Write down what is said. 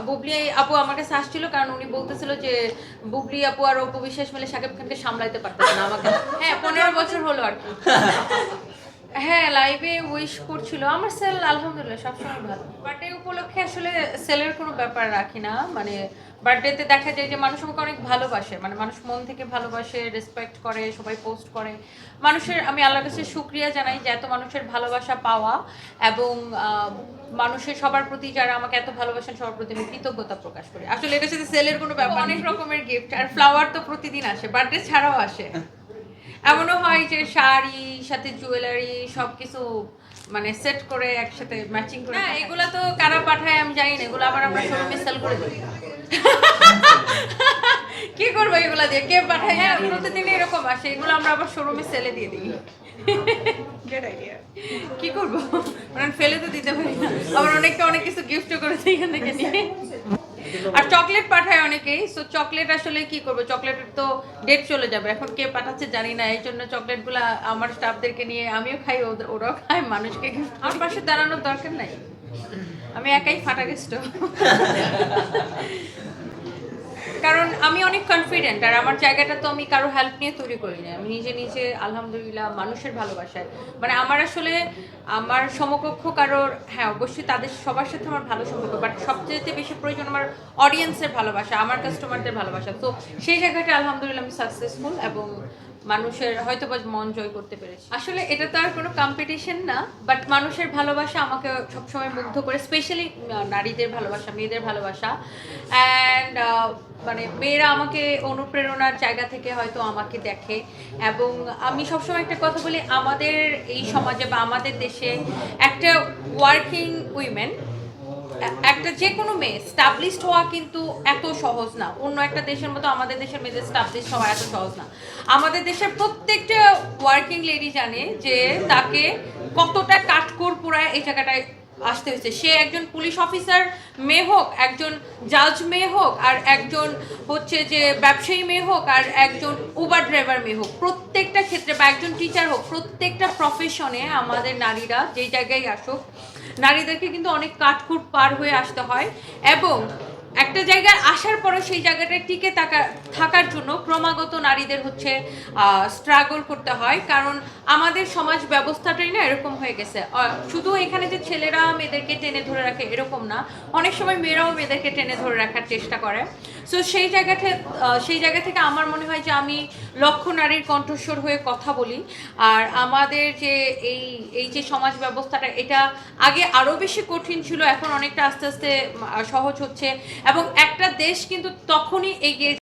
বুবলি আপু আমার কাছে আসছিল, কারণ উনি বলতেছিল যে বুবলি আপু আর অপু বিশ্বাস মিলে শাকিব খানকে সামলাইতে পারতেছে না আমাকে। হ্যাঁ, 15 বছর হলো আর কি। হ্যাঁ, লাইভে উইশ করছিল। আমার সেল আলহামদুলিল্লাহ সবসময় ভালো। বার্থডে উপলক্ষে আসলে সেলের কোনো ব্যাপার রাখি না। মানে বার্থডেতে দেখা যায় যে মানুষ আমাকে অনেক ভালোবাসে, মানে মানুষ মন থেকে ভালোবাসে, রেসপেক্ট করে, সবাই পোস্ট করে। মানুষের আমি আল্লাহর কাছে শুকরিয়া জানাই যে এত মানুষের ভালোবাসা পাওয়া, এবং মানুষের সবার প্রতি যারা আমাকে এত ভালোবাসেন সবার প্রতি আমি কৃতজ্ঞতা প্রকাশ করি। আসলে এটার সাথে সেলের কোনো ব্যাপার, অনেক রকমের গিফট আর ফ্লাওয়ার তো প্রতিদিন আসে, বার্থডে ছাড়াও আসে। এমনও হয় যে শাড়ি সাথে জুয়েলারি সবকিছু মানে সেট করে একসাথে ম্যাচিং করে। না, এগুলা তো কারা পাঠায় আমি জানি না, এগুলো আবার আমরা শোরুমে সেল করে দিই। কি করবো এগুলা দিয়ে, কে পাঠায়? হ্যাঁ, প্রতিদিন এরকম আসে, এগুলো আমরা আবার শোরুমে সেলে দিয়ে দিই। Good idea. কি করবো, মানে ফেলে তো দিতে পারি না, আবার অনেকটা অনেক কিছু গিফটও করেছে এখান থেকে নিয়ে। আর চকলেট পাঠায় অনেকেই, সো চকলেট আসলে কি করবো, চকলেটের তো ডেট চলে যাবে, এখন কে পাঠাচ্ছে জানি না, এই জন্য চকলেটগুলো আমার স্টাফদেরকে নিয়ে আমিও খাই, ওরাও খায়, মানুষকে গিফট। আমার পাশে দাঁড়ানোর দরকার নাই, আমি একাই ফাটাগেস্ট। কারণ আমি অনেক কনফিডেন্ট, আর আমার জায়গাটা তো আমি কারো হেল্প নিয়ে তৈরি করি না, আমি নিজে নিজে আলহামদুলিল্লাহ মানুষের ভালোবাসায়, মানে আমার আসলে আমার সমকক্ষ কারোর, হ্যাঁ অবশ্যই তাদের সবার সাথে আমার ভালো সম্পর্ক, বাট সবচেয়ে বেশি প্রয়োজন আমার অডিয়েন্সের ভালোবাসা, আমার কাস্টমারদের ভালোবাসা। তো সেই জায়গাটা আলহামদুলিল্লাহ আমি সাকসেসফুল, এবং মানুষের হয়তো বা মন জয় করতে পেরেছি। আসলে এটা তো আর কোনো কম্পিটিশন না, বাট মানুষের ভালোবাসা আমাকে সবসময় মুগ্ধ করে, স্পেশালি নারীদের ভালোবাসা, মেয়েদের ভালোবাসা। অ্যান্ড মানে মেয়েরা আমাকে অনুপ্রেরণার জায়গা থেকে হয়তো আমাকে দেখে, এবং আমি সবসময় একটা কথা বলি, আমাদের এই সমাজে বা আমাদের দেশে একটা ওয়ার্কিং উইমেন, একটা যে কোনো মেয়ে স্টাবলিশড হওয়া কিন্তু এত সহজ না, অন্য একটা দেশের মতো আমাদের দেশের মেয়েদের স্টাবলিশড হওয়া এত সহজ না। আমাদের দেশের প্রত্যেকটা ওয়ার্কিং লেডি জানে যে তাকে কতটা কাঠখড় পোড়ায় এই জায়গাটায় আসতে হয়েছে। সে একজন পুলিশ অফিসার মেয়ে হোক, একজন জাজ মেয়ে হোক, আর একজন হচ্ছে যে ব্যবসায়ী মেয়ে হোক, আর একজন উবার ড্রাইভার মেয়ে হোক, প্রত্যেকটা ক্ষেত্রে, বা একজন টিচার হোক, প্রত্যেকটা প্রফেশনে আমাদের নারীরা যেই জায়গায় আসুক, নারীদেরকে কিন্তু অনেক কাঠখুট পার হয়ে আসতে হয়, এবং একটা জায়গায় আসার পরে সেই জায়গাটায় টিকে থাকার জন্য ক্রমাগত নারীদের হচ্ছে স্ট্রাগল করতে হয়, কারণ আমাদের সমাজ ব্যবস্থাটাই না এরকম হয়ে গেছে। শুধু এখানে যে ছেলেরা মেয়েদেরকে টেনে ধরে রাখে এরকম না, অনেক সময় মেয়েরাও মেয়েদেরকে টেনে ধরে রাখার চেষ্টা করে। সো সেই জায়গা থেকে আমার মনে হয় যে আমি লক্ষ নারীর কণ্ঠস্বর হয়ে কথা বলি। আর আমাদের যে এই যে সমাজ ব্যবস্থাটা, এটা আগে আরো বেশি কঠিন ছিল, এখন অনেকটা আস্তে আস্তে সহজ হচ্ছে, এবং একটা দেশ কিন্তু তখনই এগিয়ে